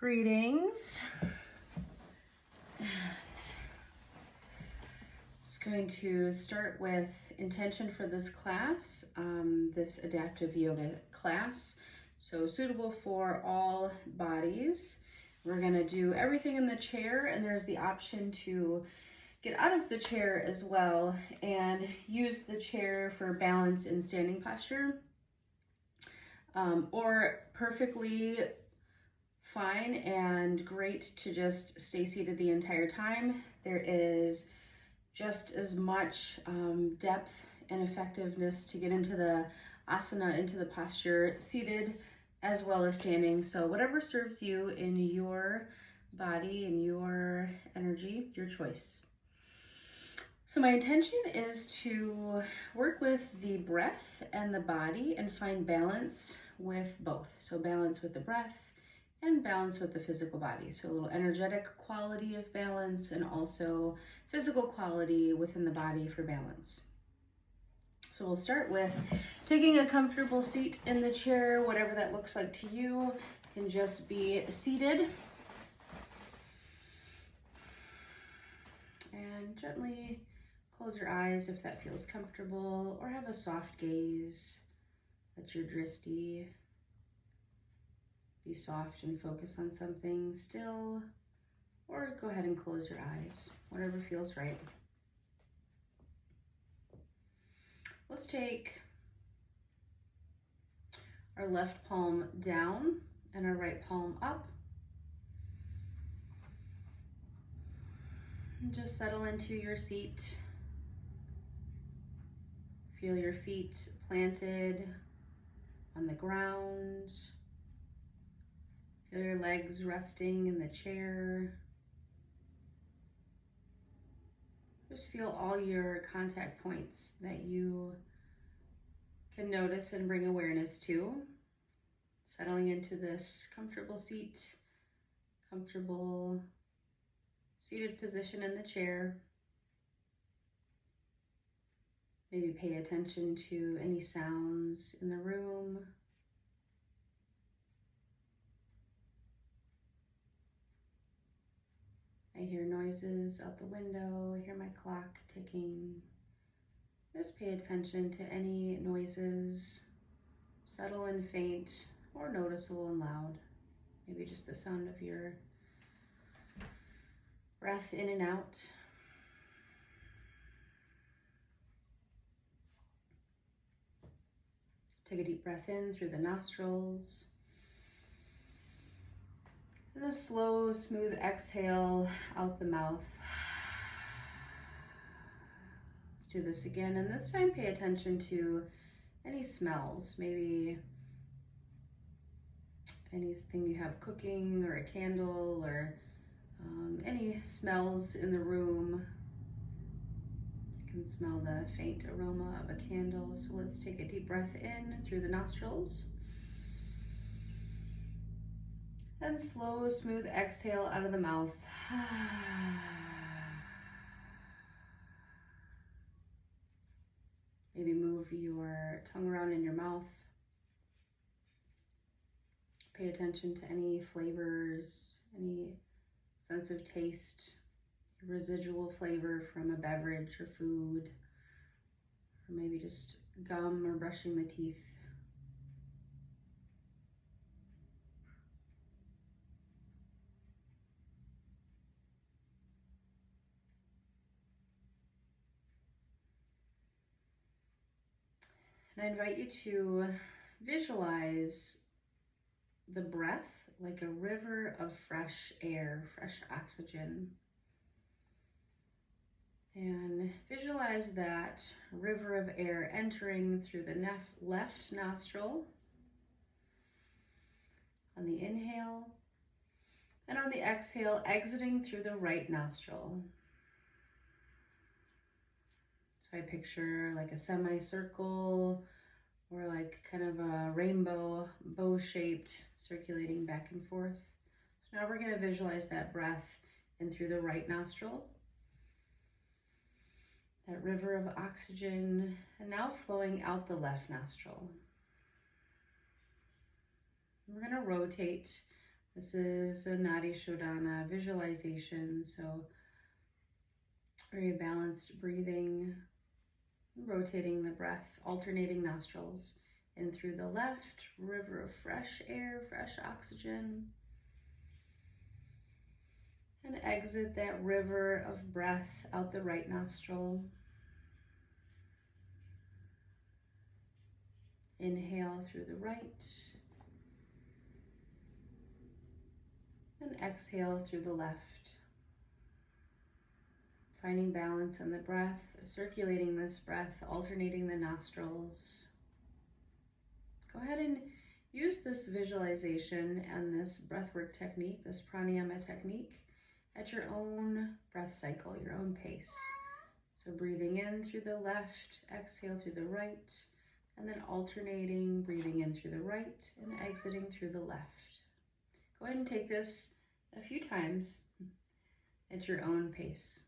Greetings. And I'm just going to start with intention for this class, this adaptive yoga class. So suitable for all bodies. We're going to do everything in the chair, and there's the option to get out of the chair as well and use the chair for balance in standing posture, or perfectly fine and great to just stay seated the entire time. There is just as much depth and effectiveness to get into the asana, into the posture, seated as well as standing. So whatever serves you in your body and your energy, your choice. So my intention is to work with the breath and the body and find balance with both. So balance with the breath and balance with the physical body. So a little energetic quality of balance and also physical quality within the body for balance. So we'll start with taking a comfortable seat in the chair, whatever that looks like to you. It can just be seated. And gently close your eyes if that feels comfortable, or have a soft gaze. Let your drishti be soft and focus on something still, or go ahead and close your eyes, whatever feels right. Let's take our left palm down and our right palm up. And just settle into your seat. Feel your feet planted on the ground. Feel your legs resting in the chair. Just feel all your contact points that you can notice and bring awareness to. Settling into this comfortable seat, comfortable seated position in the chair. Maybe pay attention to any sounds in the room. I hear noises out the window. I hear my clock ticking. Just pay attention to any noises, subtle and faint, or noticeable and loud. Maybe just the sound of your breath in and out. Take a deep breath in through the nostrils. And a slow, smooth exhale out the mouth. Let's do this again, and this time pay attention to any smells, maybe anything you have cooking, or a candle, or any smells in the room. You can smell the faint aroma of a candle. So let's take a deep breath in through the nostrils. And slow, smooth exhale out of the mouth. Maybe move your tongue around in your mouth. Pay attention to any flavors, any sense of taste, residual flavor from a beverage or food, or maybe just gum or brushing the teeth. And I invite you to visualize the breath like a river of fresh air, fresh oxygen. And visualize that river of air entering through the left nostril on the inhale, and on the exhale, exiting through the right nostril. So I picture like a semicircle, or like kind of a rainbow, bow-shaped, circulating back and forth. So now we're going to visualize that breath in through the right nostril, that river of oxygen, and now flowing out the left nostril. We're going to rotate This is a Nadi Shodhana visualization, so very balanced breathing, rotating the breath, alternating nostrils in through the left, river of fresh air, fresh oxygen, and exit that river of breath out the right nostril. Inhale through the right, and exhale through the left. Finding balance in the breath, circulating this breath, alternating the nostrils. Go ahead and use this visualization and this breathwork technique, this pranayama technique, at your own breath cycle, your own pace. So breathing in through the left, exhale through the right, and then alternating, breathing in through the right and exiting through the left. Go ahead and take this a few times at your own pace.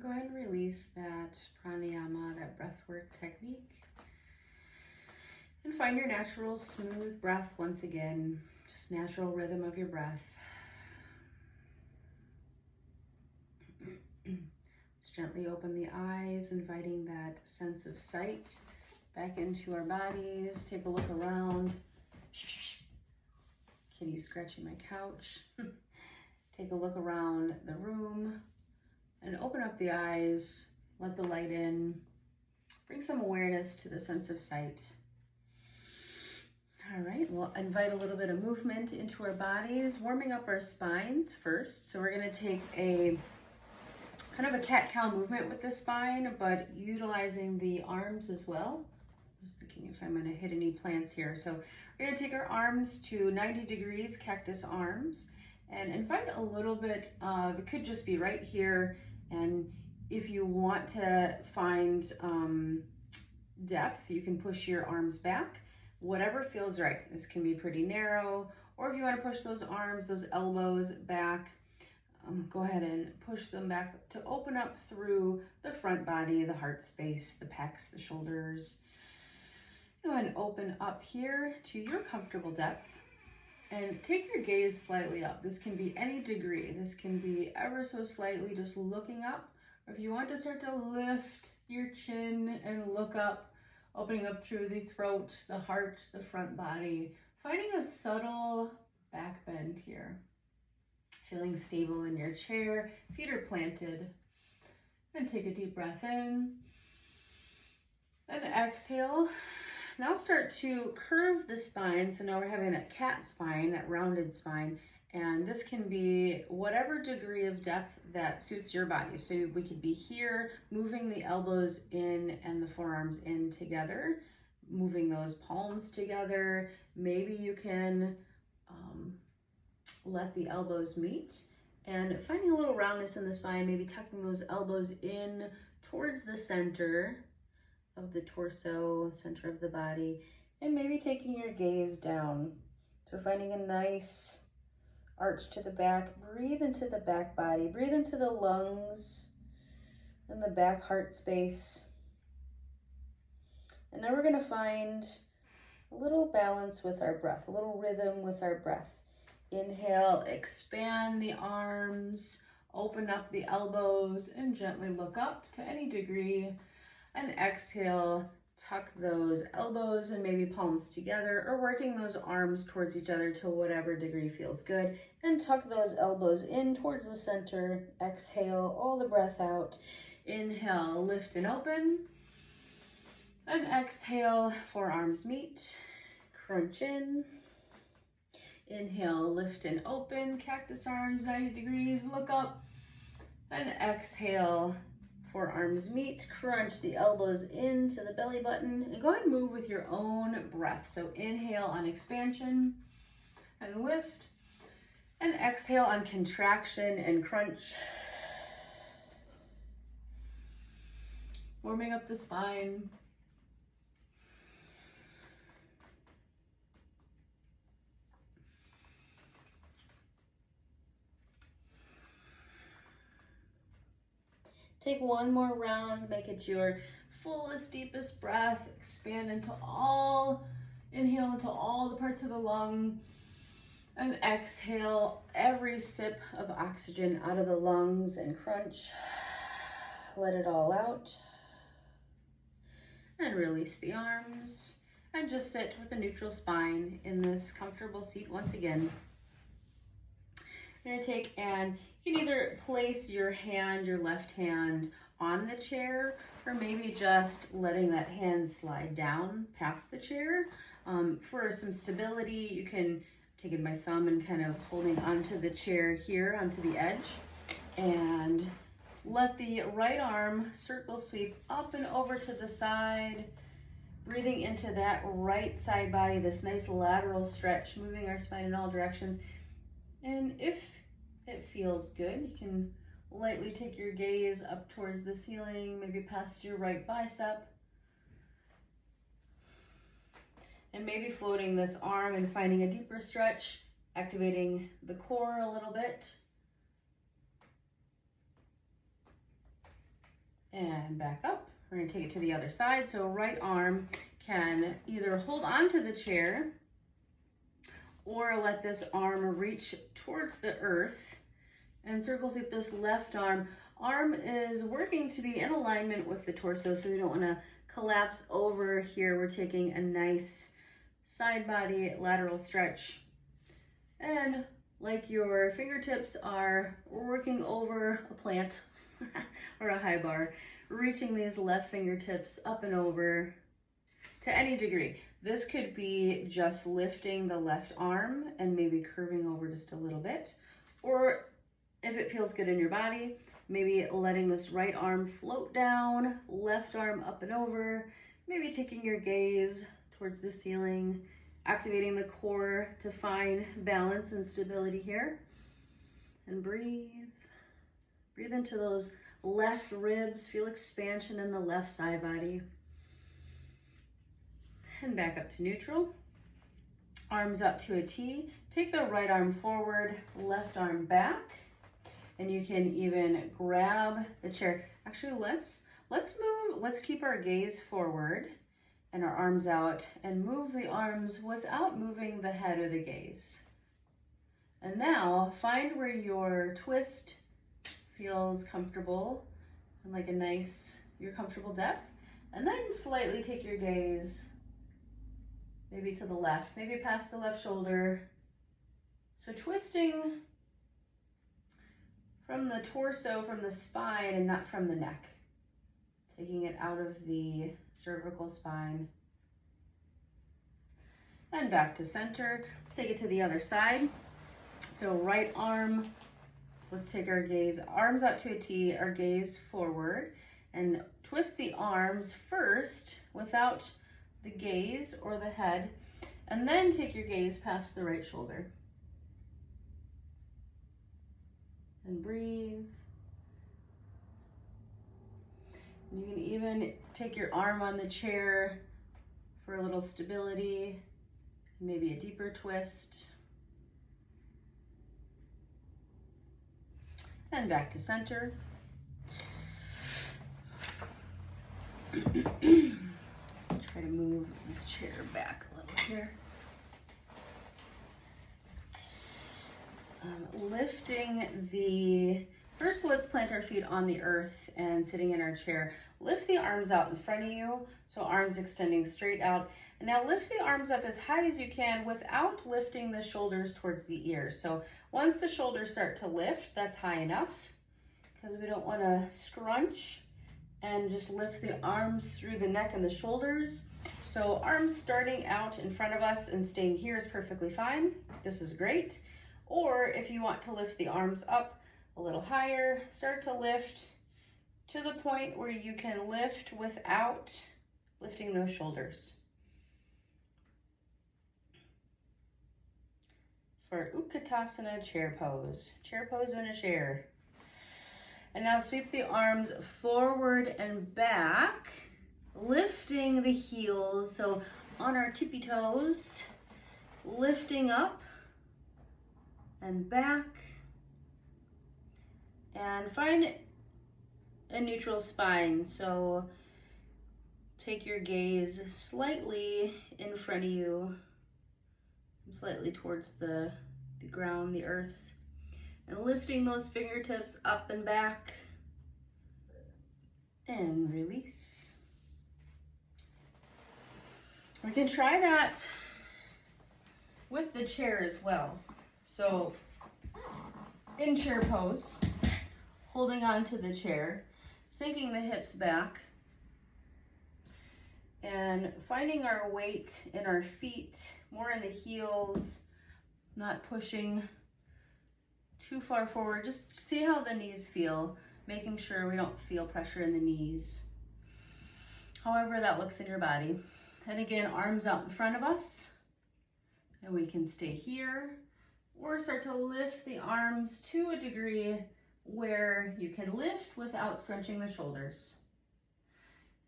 Go ahead and release that pranayama, that breathwork technique. And find your natural smooth breath once again, just natural rhythm of your breath. Let's gently open the eyes, inviting that sense of sight back into our bodies. Take a look around. Kitty scratching my couch. Take a look around the room and open up the eyes, let the light in, bring some awareness to the sense of sight. All right, we'll invite a little bit of movement into our bodies, warming up our spines first. So we're gonna take a kind of a cat-cow movement with the spine, but utilizing the arms as well. I'm just thinking if I'm gonna hit any plants here. So we're gonna take our arms to 90 degrees, cactus arms, and invite a little bit of, it could just be right here, and if you want to find depth, you can push your arms back, whatever feels right. This can be pretty narrow, or if you want to push those arms, those elbows back, go ahead and push them back to open up through the front body, the heart space, the pecs, the shoulders. Go ahead and open up here to your comfortable depth. And take your gaze slightly up. This can be any degree. This can be ever so slightly just looking up. Or if you want to start to lift your chin and look up, opening up through the throat, the heart, the front body, finding a subtle back bend here. Feeling stable in your chair, feet are planted. And take a deep breath in. And exhale. Now start to curve the spine. So now we're having that cat spine, that rounded spine. And this can be whatever degree of depth that suits your body. So we could be here, moving the elbows in and the forearms in together, moving those palms together. Maybe you can let the elbows meet and finding a little roundness in the spine, maybe tucking those elbows in towards the center of the torso, center of the body, and maybe taking your gaze down. So finding a nice arch to the back. Breathe into the back body, breathe into the lungs and the back heart space. And now we're going to find a little balance with our breath, a little rhythm with our breath. Inhale, expand the arms, open up the elbows, and gently look up to any degree. And exhale, tuck those elbows and maybe palms together, or working those arms towards each other to whatever degree feels good. And tuck those elbows in towards the center. Exhale, all the breath out. Inhale, lift and open. And And exhale, forearms meet, crunch in. Inhale, lift and open, cactus arms, 90 degrees, look up. And exhale, forearms meet, crunch the elbows into the belly button, and go ahead and move with your own breath. So inhale on expansion and lift, and exhale on contraction and crunch. Warming up the spine. Take one more round, make it your fullest, deepest breath. Expand into inhale into all the parts of the lung, and exhale every sip of oxygen out of the lungs and crunch. Let it all out. And release the arms, and just sit with a neutral spine in this comfortable seat once again. You're gonna take, and you can either place your left hand on the chair, or maybe just letting that hand slide down past the chair. For some stability, you can take it my thumb and kind of holding onto the chair here, onto the edge, and let the right arm circle sweep up and over to the side, breathing into that right side body, this nice lateral stretch, moving our spine in all directions. And if it feels good, you can lightly take your gaze up towards the ceiling, maybe past your right bicep. And maybe floating this arm and finding a deeper stretch, activating the core a little bit. And back up. We're going to take it to the other side. So right arm can either hold onto the chair or let this arm reach towards the earth and circle sweep this left arm. Arm is working to be in alignment with the torso, so we don't want to collapse over here. We're taking a nice side body lateral stretch. And like your fingertips are working over a plant or a high bar, reaching these left fingertips up and over to any degree. This could be just lifting the left arm and maybe curving over just a little bit, or if it feels good in your body, maybe letting this right arm float down, left arm up and over, maybe taking your gaze towards the ceiling, activating the core to find balance and stability here. And breathe. Breathe into those left ribs, feel expansion in the left side body. And back up to neutral. Arms up to a T. Take the right arm forward, left arm back. And you can even grab the chair. Actually, let's move, let's keep our gaze forward and our arms out, and move the arms without moving the head or the gaze. And now find where your twist feels comfortable and like a nice, your comfortable depth. And then slightly take your gaze maybe to the left, maybe past the left shoulder. So twisting from the torso, from the spine, and not from the neck. Taking it out of the cervical spine. And back to center. Let's take it to the other side. So right arm, let's take our gaze, arms out to a T, our gaze forward, and twist the arms first without the gaze or the head, and then take your gaze past the right shoulder. And breathe. You can even take your arm on the chair for a little stability, maybe a deeper twist. And back to center. Try to move this chair back a little here. First let's plant our feet on the earth and sitting in our chair. Lift the arms out in front of you, so arms extending straight out. And now lift the arms up as high as you can without lifting the shoulders towards the ears. So once the shoulders start to lift, that's high enough, because we don't want to scrunch and just lift the arms through the neck and the shoulders. So arms starting out in front of us and staying here is perfectly fine. This is great. Or if you want to lift the arms up a little higher, start to lift to the point where you can lift without lifting those shoulders. For Utkatasana chair pose in a chair. And now sweep the arms forward and back, lifting the heels, so on our tippy toes, lifting up and back, and find a neutral spine. So take your gaze slightly in front of you, and slightly towards the ground, the earth, and lifting those fingertips up and back, and release. We can try that with the chair as well. So in chair pose, holding on to the chair, sinking the hips back, and finding our weight in our feet, more in the heels, not pushing too far forward. Just see how the knees feel, making sure we don't feel pressure in the knees. However that looks in your body. And again, arms out in front of us, and we can stay here or start to lift the arms to a degree where you can lift without scrunching the shoulders.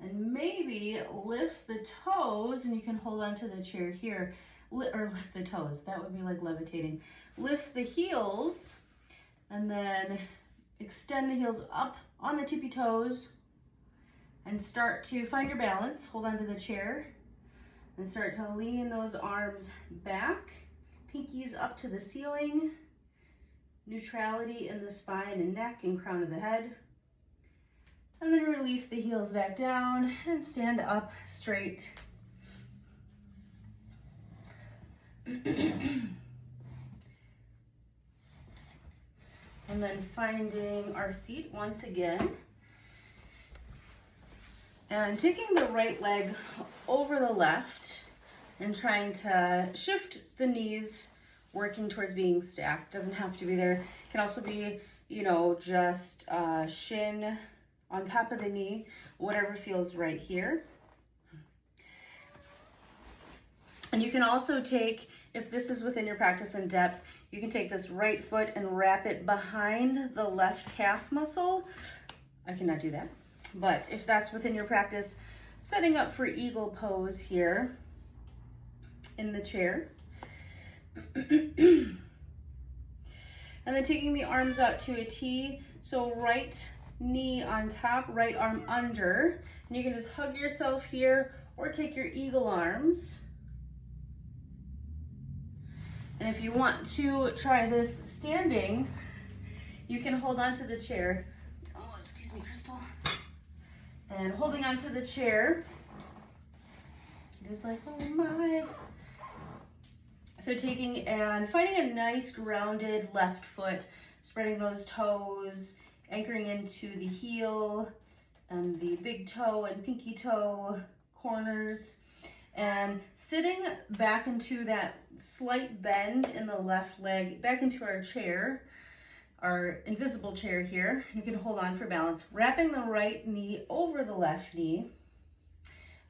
And maybe lift the toes, and you can hold on to the chair here, or lift the toes, that would be like levitating. Lift the heels, and then extend the heels up on the tippy toes, and start to find your balance. Hold on to the chair, and start to lean those arms back, pinkies up to the ceiling, neutrality in the spine and neck and crown of the head. And then release the heels back down and stand up straight. And then finding our seat once again. And taking the right leg over the left and trying to shift the knees, working towards being stacked. Doesn't have to be there. It can also be, you know, just shin on top of the knee, whatever feels right here. And you can also take, if this is within your practice and depth, you can take this right foot and wrap it behind the left calf muscle. I cannot do that. But if that's within your practice, setting up for eagle pose here in the chair. And then taking the arms out to a T. So right knee on top, right arm under. And you can just hug yourself here or take your eagle arms. And if you want to try this standing, you can hold on to the chair. Oh, excuse me, Crystal. And holding onto the chair, just like, oh my. So taking and finding a nice grounded left foot, spreading those toes, anchoring into the heel and the big toe and pinky toe corners, and sitting back into that slight bend in the left leg, back into our chair, our invisible chair here. You can hold on for balance, wrapping the right knee over the left knee,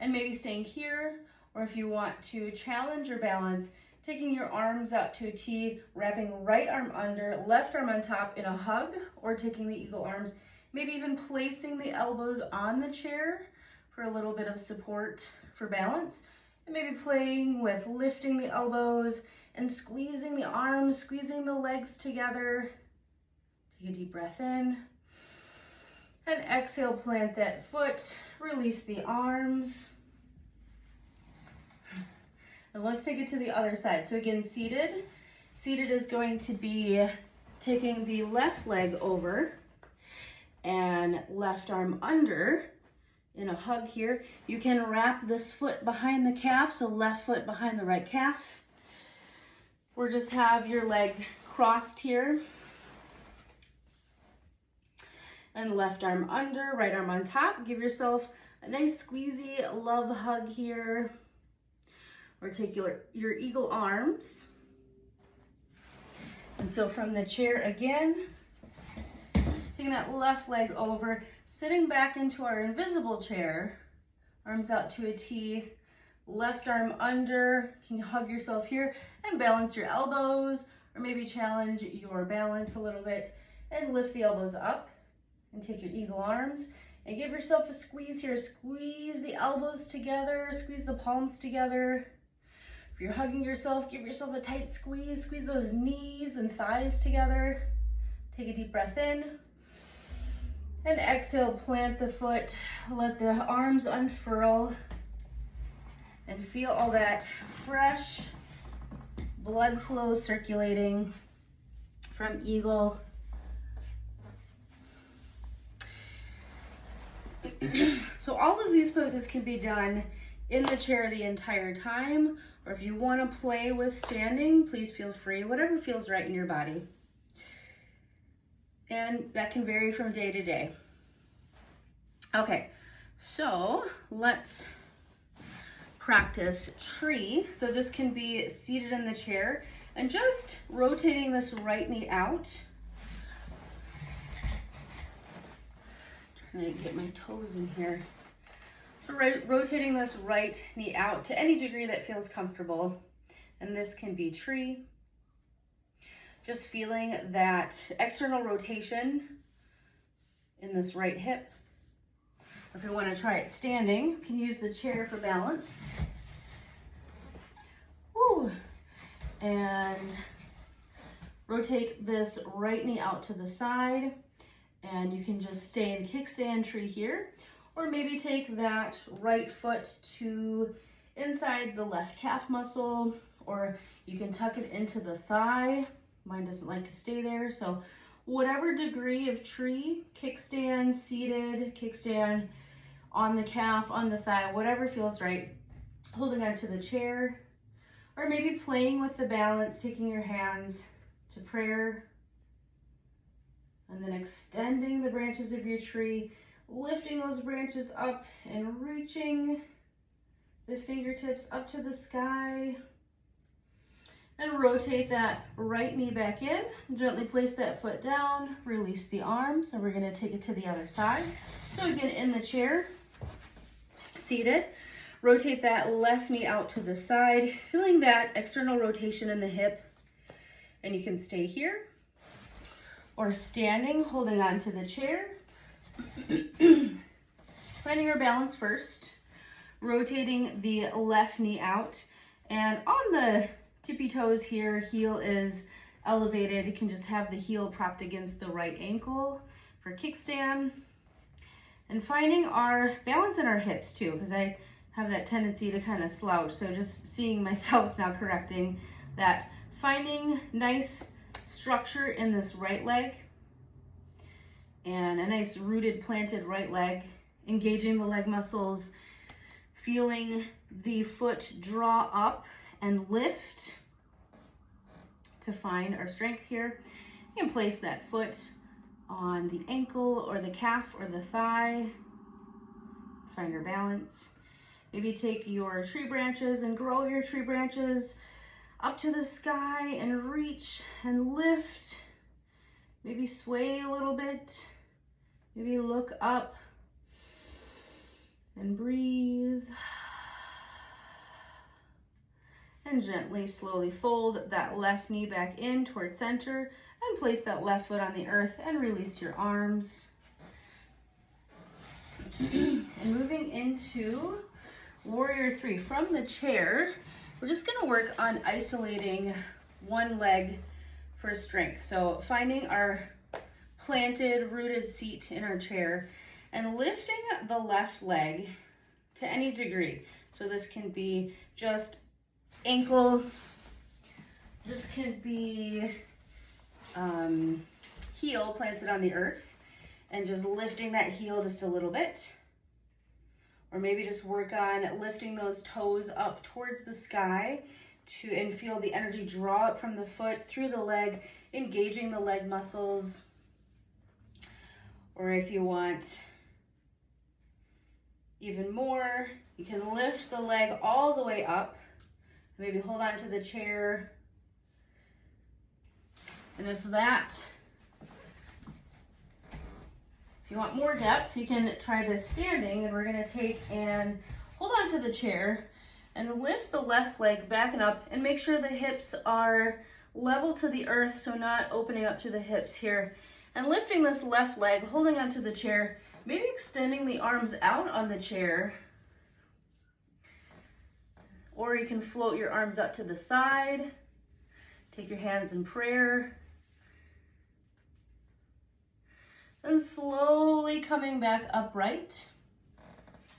and maybe staying here, or if you want to challenge your balance, taking your arms out to a T, wrapping right arm under, left arm on top in a hug, or taking the eagle arms, maybe even placing the elbows on the chair for a little bit of support for balance, and maybe playing with lifting the elbows and squeezing the arms, squeezing the legs together. Take a deep breath in, and exhale, plant that foot, release the arms. And let's take it to the other side. So again, seated. Seated is going to be taking the left leg over and left arm under in a hug here. You can wrap this foot behind the calf, so left foot behind the right calf. Or just have your leg crossed here. And left arm under, right arm on top. Give yourself a nice squeezy love hug here. Or take your eagle arms. And so from the chair again, taking that left leg over, sitting back into our invisible chair, arms out to a T, left arm under, can you hug yourself here and balance your elbows, or maybe challenge your balance a little bit and lift the elbows up and take your eagle arms and give yourself a squeeze here. Squeeze the elbows together, squeeze the palms together. If you're hugging yourself, give yourself a tight squeeze. Squeeze those knees and thighs together. Take a deep breath in. And exhale, plant the foot. Let the arms unfurl. And feel all that fresh blood flow circulating from eagle. So all of these poses can be done in the chair the entire time, or if you want to play with standing, please feel free, whatever feels right in your body. And that can vary from day to day. Okay, so let's practice tree. So this can be seated in the chair and just rotating this right knee out. Trying to get my toes in here. So rotating this right knee out to any degree that feels comfortable. And this can be tree. Just feeling that external rotation in this right hip. If you want to try it standing, you can use the chair for balance. Woo. And rotate this right knee out to the side. And you can just stay in kickstand tree here. Or maybe take that right foot to inside the left calf muscle, or you can tuck it into the thigh. Mine doesn't like to stay there, so whatever degree of tree, kickstand, seated, kickstand, on the calf, on the thigh, whatever feels right, holding onto the chair, or maybe playing with the balance, taking your hands to prayer, and then extending the branches of your tree, lifting those branches up and reaching the fingertips up to the sky. And rotate that right knee back in. Gently place that foot down, release the arms, and we're gonna take it to the other side. So again, in the chair, seated, rotate that left knee out to the side, feeling that external rotation in the hip. And you can stay here, or standing, holding on to the chair. Finding your balance first, rotating the left knee out, and on the tippy toes here, heel is elevated. You can just have the heel propped against the right ankle for kickstand. And finding our balance in our hips too, because I have that tendency to kind of slouch. So just seeing myself now correcting that. Finding nice structure in this right leg. And a nice rooted, planted right leg, engaging the leg muscles, feeling the foot draw up and lift to find our strength here. You can place that foot on the ankle or the calf or the thigh, find your balance. Maybe take your tree branches and grow your tree branches up to the sky and reach and lift. Maybe sway a little bit. Maybe look up and breathe. And gently, slowly fold that left knee back in towards center and place that left foot on the earth and release your arms. And moving into Warrior 3. From the chair, we're just gonna work on isolating one leg for strength. So finding our planted, rooted seat in our chair and lifting the left leg to any degree. So this can be just ankle, this could be heel planted on the earth and just lifting that heel just a little bit. Or maybe just work on lifting those toes up towards the sky and feel the energy draw up from the foot through the leg, engaging the leg muscles. Or if you want even more, you can lift the leg all the way up. Maybe hold on to the chair. And if you want more depth, you can try this standing, and we're gonna take and hold on to the chair and lift the left leg back and up, and make sure the hips are level to the earth, so not opening up through the hips here. And lifting this left leg, holding onto the chair, maybe extending the arms out on the chair, or you can float your arms up to the side, take your hands in prayer, and slowly coming back upright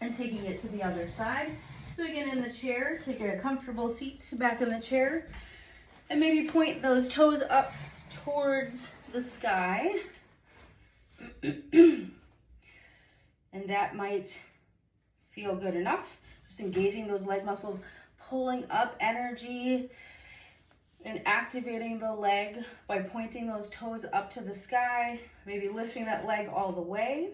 and taking it to the other side. So again, in the chair, take a comfortable seat back in the chair, and maybe point those toes up towards the sky. And that might feel good enough. Just engaging those leg muscles, pulling up energy and activating the leg by pointing those toes up to the sky, maybe lifting that leg all the way.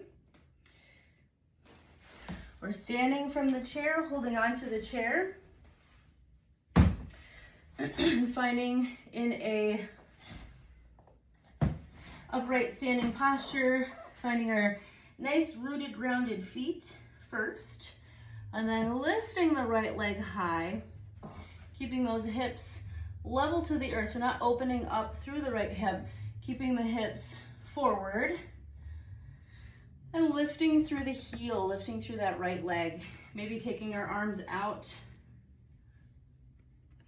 We're standing from the chair, holding on to the chair, finding in a upright standing posture, finding our nice rooted, grounded feet first, and then lifting the right leg high, keeping those hips level to the earth. So not opening up through the right hip, keeping the hips forward, and lifting through the heel, lifting through that right leg. Maybe taking our arms out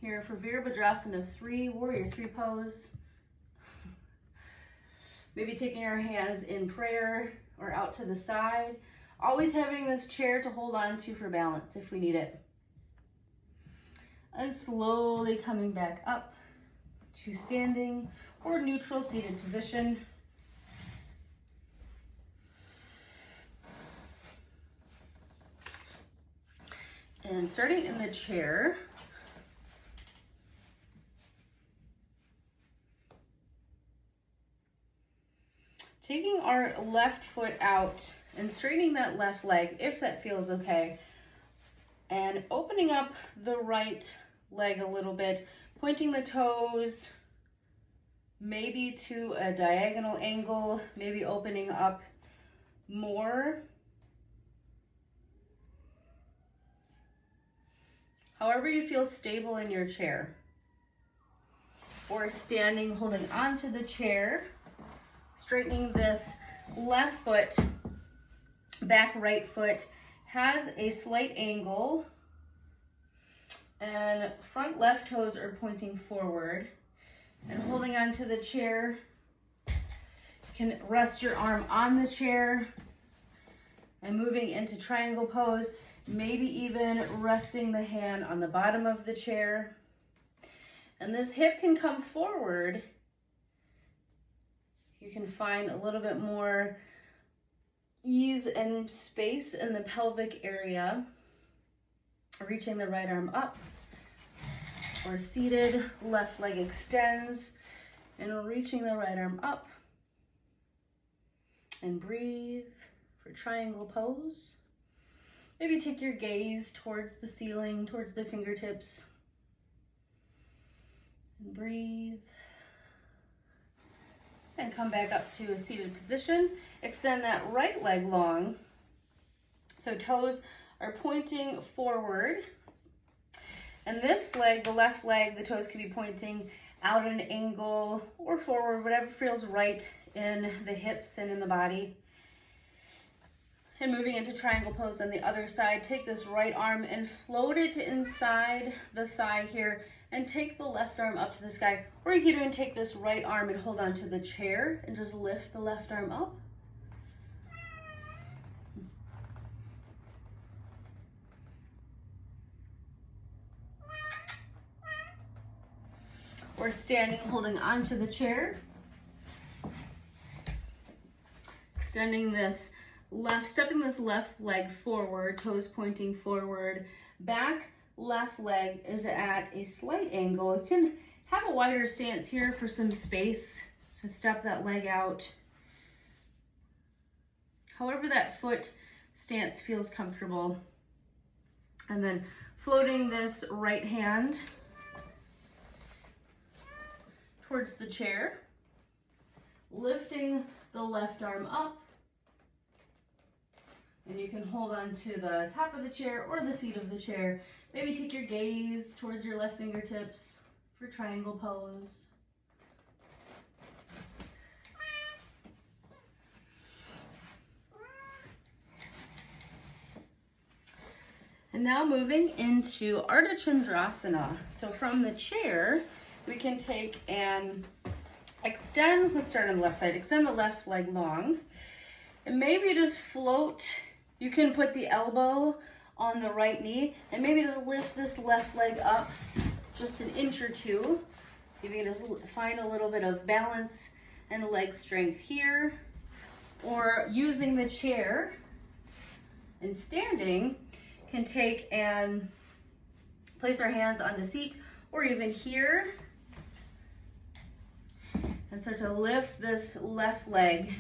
here for Virabhadrasana 3, Warrior 3 pose. Maybe taking our hands in prayer or out to the side. Always having this chair to hold on to for balance if we need it. And slowly coming back up to standing or neutral seated position. And starting in the chair, taking our left foot out and straightening that left leg if that feels okay, and opening up the right leg a little bit, pointing the toes maybe to a diagonal angle, maybe opening up more. However you feel stable in your chair. Or standing, holding onto the chair, straightening this left foot, back right foot has a slight angle, and front left toes are pointing forward, and holding onto the chair. You can rest your arm on the chair and moving into triangle pose, maybe even resting the hand on the bottom of the chair. And this hip can come forward. You can find a little bit more ease and space in the pelvic area. Reaching the right arm up, or seated, left leg extends, and reaching the right arm up. And breathe for triangle pose. Maybe take your gaze towards the ceiling, towards the fingertips. And breathe. And come back up to a seated position. Extend that right leg long. So toes are pointing forward. And this leg, the left leg, the toes can be pointing out at an angle or forward, whatever feels right in the hips and in the body. And moving into triangle pose on the other side, take this right arm and float it inside the thigh here, and take the left arm up to the sky. Or you can even take this right arm and hold on to the chair and just lift the left arm up. Or standing, holding onto the chair. Extending this left, stepping this left leg forward, toes pointing forward. Back left leg is at a slight angle. You can have a wider stance here for some space to step that leg out. however that foot stance feels comfortable. And then floating this right hand towards the chair, lifting the left arm up, and you can hold on to the top of the chair or the seat of the chair. Maybe take your gaze towards your left fingertips for triangle pose. And now moving into Ardha Chandrasana. So from the chair, we can take and extend, let's start on the left side, extend the left leg long, and maybe just float. You can put the elbow on the right knee and maybe just lift this left leg up just an inch or two. So you can just find a little bit of balance and leg strength here. Or using the chair and standing, can take and place our hands on the seat or even here and start to lift this left leg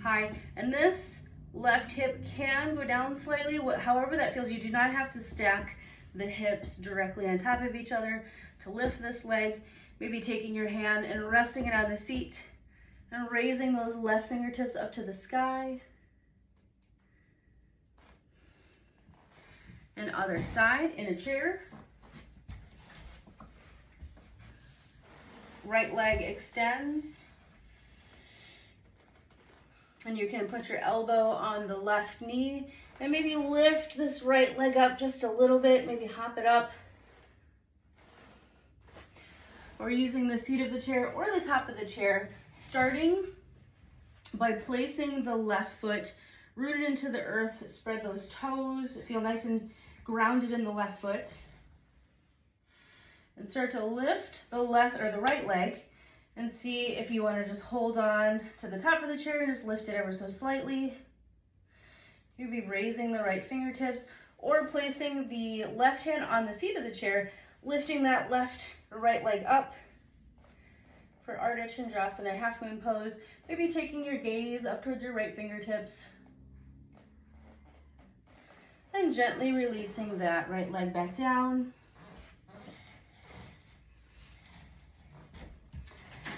high. And this left hip can go down slightly, however that feels. You do not have to stack the hips directly on top of each other to lift this leg. Maybe taking your hand and resting it on the seat and raising those left fingertips up to the sky. And other side in a chair. Right leg extends. And you can put your elbow on the left knee and maybe lift this right leg up just a little bit, maybe hop it up. Or using the seat of the chair or the top of the chair, starting by placing the left foot rooted into the earth. Spread those toes, feel nice and grounded in the left foot. And start to lift the left or the right leg and see if you want to just hold on to the top of the chair and just lift it ever so slightly. You'll be raising the right fingertips or placing the left hand on the seat of the chair, lifting that left or right leg up for Ardha Chandrasana, half moon pose. Maybe taking your gaze up towards your right fingertips and gently releasing that right leg back down.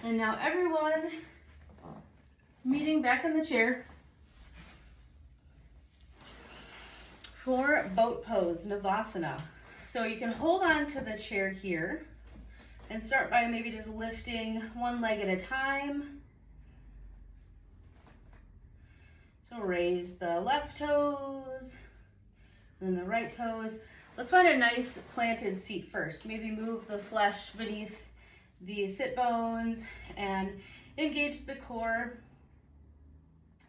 And now everyone meeting back in the chair for boat pose, Navasana. So you can hold on to the chair here and start by maybe just lifting one leg at a time. So raise the left toes, then the right toes. Let's find a nice planted seat first. Maybe move the flesh beneath the sit bones and engage the core.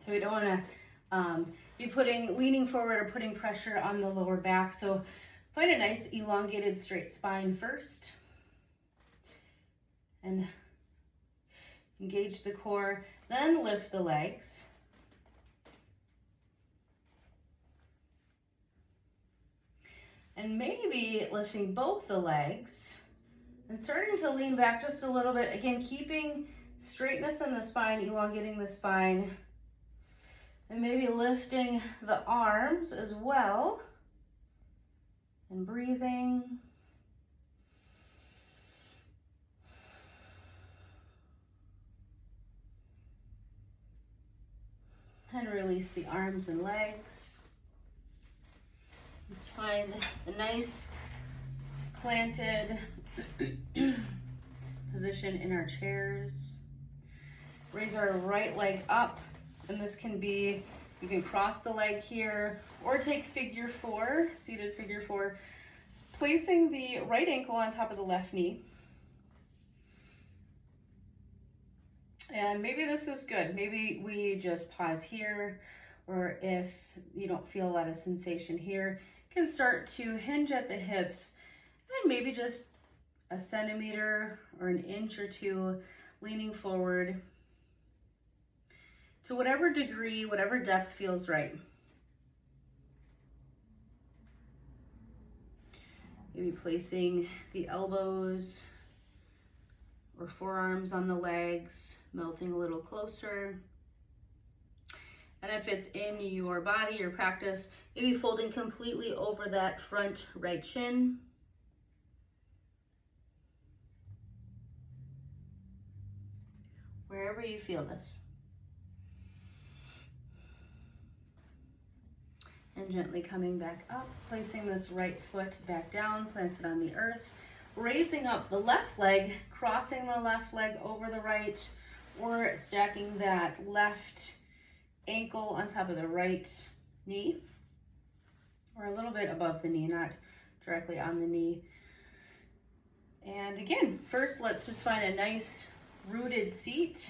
So we don't want to be leaning forward or putting pressure on the lower back. So find a nice elongated straight spine first and engage the core, then lift the legs. And maybe lifting both the legs and starting to lean back just a little bit. Again, keeping straightness in the spine, elongating the spine. And maybe lifting the arms as well. And breathing. And release the arms and legs. Let's find a nice planted position in our chairs. Raise our right leg up, and this can be, you can cross the leg here or take figure four, seated figure four, placing the right ankle on top of the left knee. And maybe this is good. Maybe we just pause here, or if you don't feel a lot of sensation here, you can start to hinge at the hips and maybe just a centimeter or an inch or two leaning forward to whatever degree, whatever depth feels right. Maybe placing the elbows or forearms on the legs, melting a little closer. And if it's in your body, your practice, maybe folding completely over that front right shin. Wherever you feel this. And gently coming back up, placing this right foot back down, planted on the earth, raising up the left leg, crossing the left leg over the right, or stacking that left ankle on top of the right knee, or a little bit above the knee, not directly on the knee. And again, first let's just find a nice rooted seat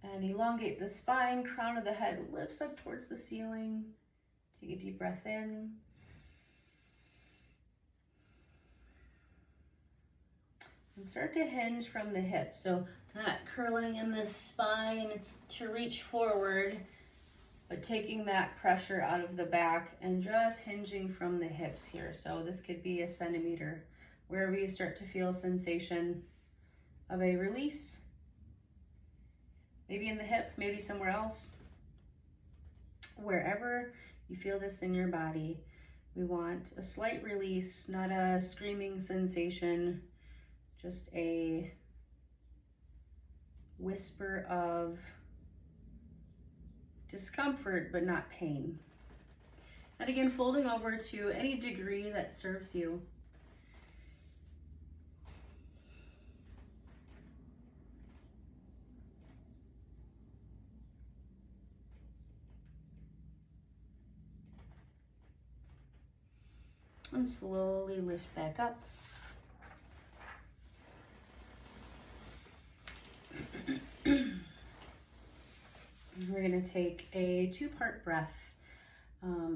and elongate the spine, crown of the head lifts up towards the ceiling. Take a deep breath in. And start to hinge from the hips. So not curling in the spine to reach forward, but taking that pressure out of the back and just hinging from the hips here. So this could be a centimeter, wherever you start to feel sensation of a release. Maybe in the hip, maybe somewhere else. Wherever you feel this in your body, we want a slight release, not a screaming sensation, just a whisper of discomfort, but not pain. And again, folding over to any degree that serves you. And slowly lift back up. We're going to take a two-part breath,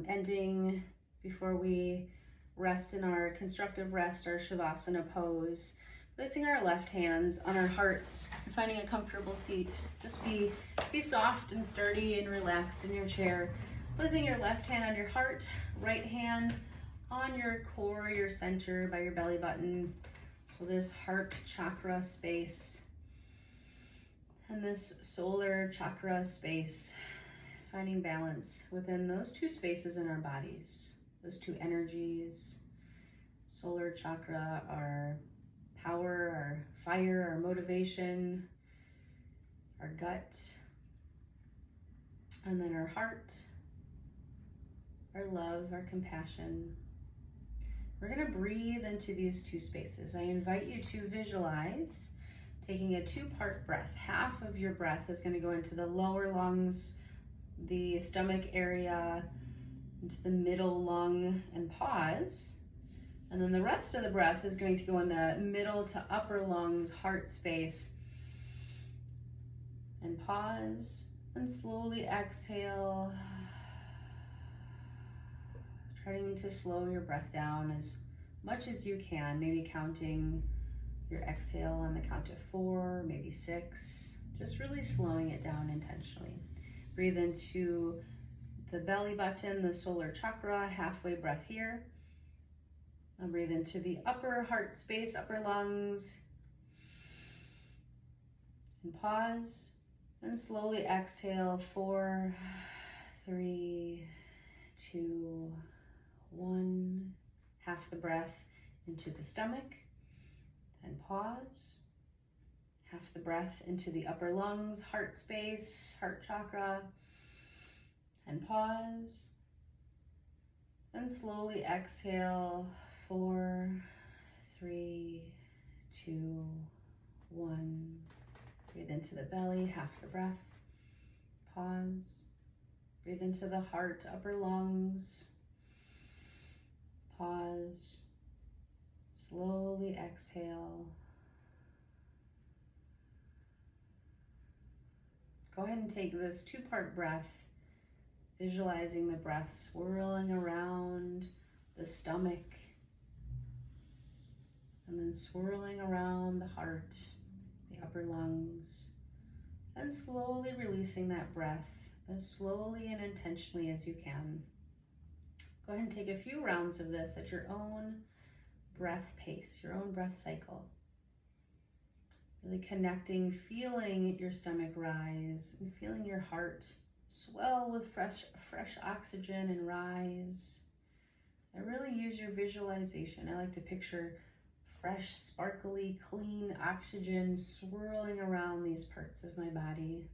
ending before we rest in our constructive rest, our Shavasana pose. Placing our left hands on our hearts and finding a comfortable seat. Just be soft and sturdy and relaxed in your chair. Placing your left hand on your heart, right hand on your core, your center, by your belly button. So this heart chakra space and this solar chakra space, finding balance within those two spaces in our bodies, those two energies. Solar chakra, our power, our fire, our motivation, our gut, and then our heart, our love, our compassion. We're going to breathe into these two spaces. I invite you to visualize taking a two-part breath. Half of your breath is going to go into the lower lungs, the stomach area, into the middle lung, and pause. And then the rest of the breath is going to go in the middle to upper lungs, heart space. And pause, and slowly exhale. Trying to slow your breath down as much as you can, maybe counting your exhale on the count of 4, maybe 6, just really slowing it down intentionally. Breathe into the belly button, the solar chakra, halfway breath here. Now breathe into the upper heart space, upper lungs, and pause, and slowly exhale, 4, 3, 2, 1, half the breath into the stomach, and pause, half the breath into the upper lungs, heart space, heart chakra, and pause, and slowly exhale, 4, 3, 2, 1, breathe into the belly, half the breath, pause, breathe into the heart, upper lungs, pause, slowly exhale. Go ahead and take this two-part breath, visualizing the breath swirling around the stomach, and then swirling around the heart, the upper lungs, and slowly releasing that breath as slowly and intentionally as you can. Go ahead and take a few rounds of this at your own breath pace, your own breath cycle. Really connecting, feeling your stomach rise and feeling your heart swell with fresh oxygen and rise. And really use your visualization. I like to picture fresh, sparkly, clean oxygen swirling around these parts of my body.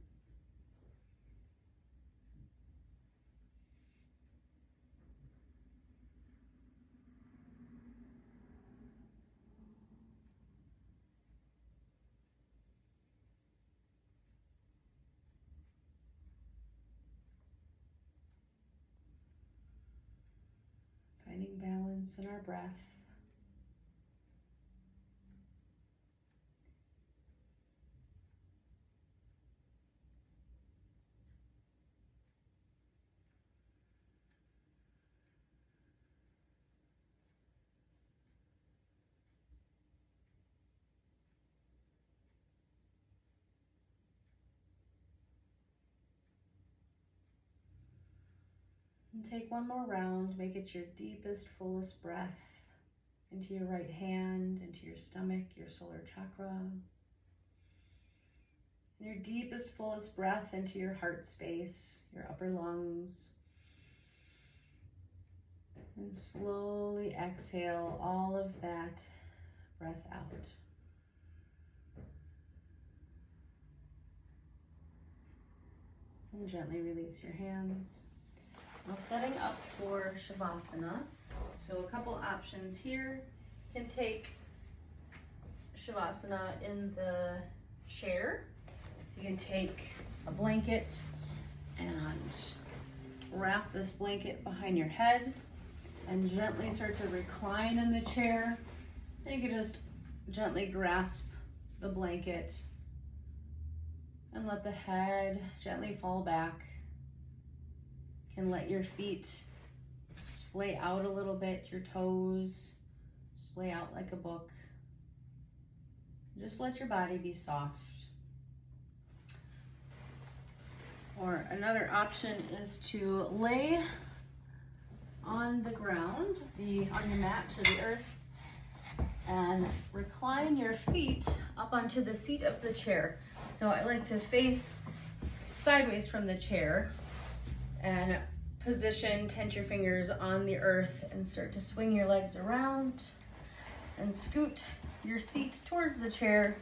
Finding balance in our breath. And take one more round. Make it your deepest, fullest breath into your right hand, into your stomach, your solar chakra. And your deepest, fullest breath into your heart space, your upper lungs. And slowly exhale all of that breath out. And gently release your hands. Now setting up for Shavasana. So a couple options here. You can take Shavasana in the chair. So you can take a blanket and wrap this blanket behind your head and gently start to recline in the chair. And you can just gently grasp the blanket and let the head gently fall back. You can let your feet splay out a little bit, your toes splay out like a book. Just let your body be soft. Or another option is to lay on the ground, on your mat to the earth, and recline your feet up onto the seat of the chair. So I like to face sideways from the chair and tent your fingers on the earth and start to swing your legs around and scoot your seat towards the chair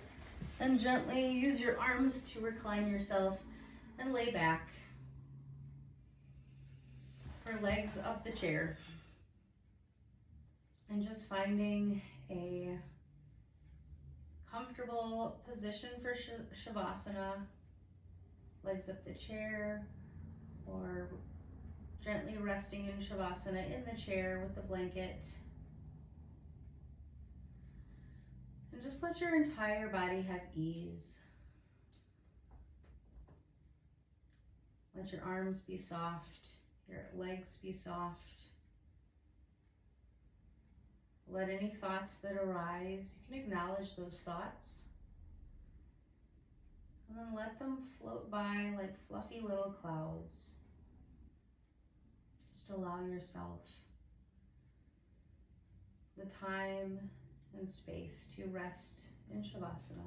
and gently use your arms to recline yourself and lay back for legs up the chair. And just finding a comfortable position for Shavasana, legs up the chair, or gently resting in Shavasana in the chair with the blanket. And just let your entire body have ease. Let your arms be soft, your legs be soft. Let any thoughts that arise, you can acknowledge those thoughts. And then let them float by like fluffy little clouds. Just allow yourself the time and space to rest in Shavasana.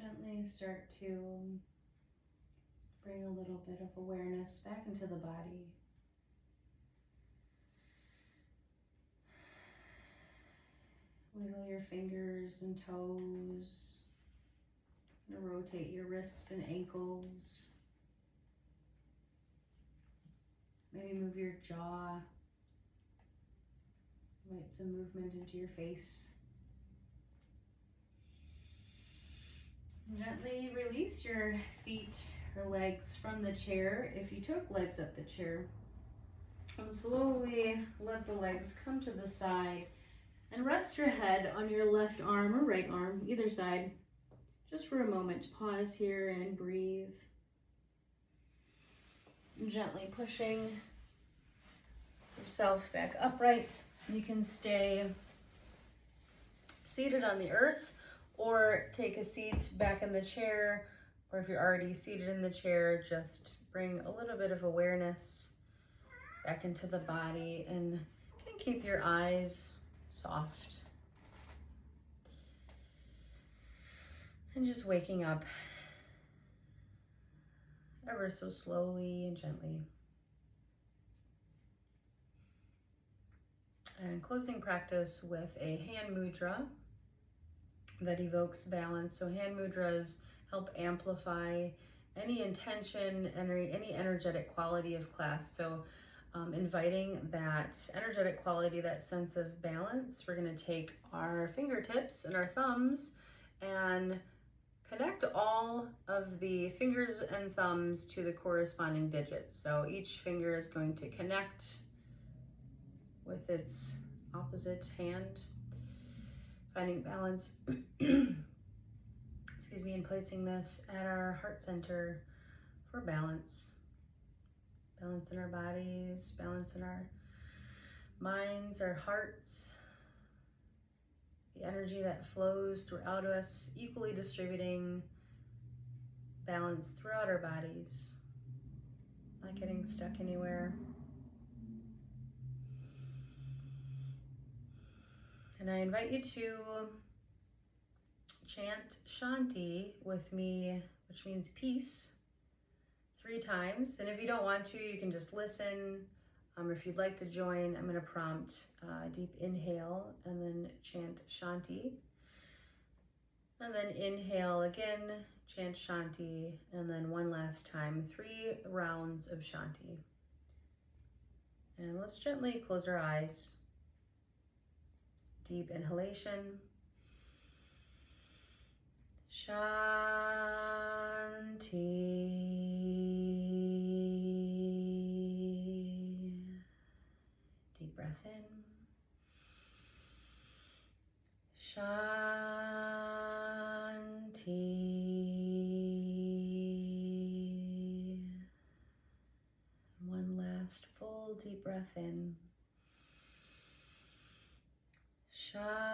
Gently start to bring a little bit of awareness back into the body. Wiggle your fingers and toes. And rotate your wrists and ankles. Maybe move your jaw. Invite some movement into your face. Gently release your feet or legs from the chair if you took legs up the chair. And slowly let the legs come to the side and rest your head on your left arm or right arm, either side. Just for a moment, pause here and breathe. Gently pushing yourself back upright. You can stay seated on the earth or take a seat back in the chair, or if you're already seated in the chair, just bring a little bit of awareness back into the body and can keep your eyes soft. And just waking up ever so slowly and gently. And closing practice with a hand mudra that evokes balance. So hand mudras help amplify any intention and any energetic quality of class. So inviting that energetic quality, that sense of balance. We're going to take our fingertips and our thumbs and connect all of the fingers and thumbs to the corresponding digits. So each finger is going to connect with its opposite hand, finding balance, excuse me, and placing this at our heart center for balance. Balance in our bodies, balance in our minds, our hearts, the energy that flows throughout us, equally distributing balance throughout our bodies, not getting stuck anywhere. And I invite you to chant Shanti with me, which means peace, 3 times. And if you don't want to, you can just listen. If you'd like to join, I'm going to prompt deep inhale and then chant Shanti. And then inhale again, chant Shanti, and then one last time, 3 rounds of Shanti. And let's gently close our eyes. Deep inhalation. Shanti. Deep breath in. Shanti. One last full deep breath in. Shanti.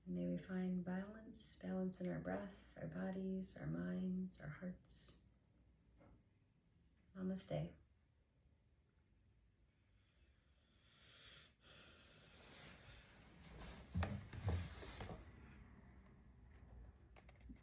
May we find balance in our breath, our bodies, our minds, our hearts. Namaste.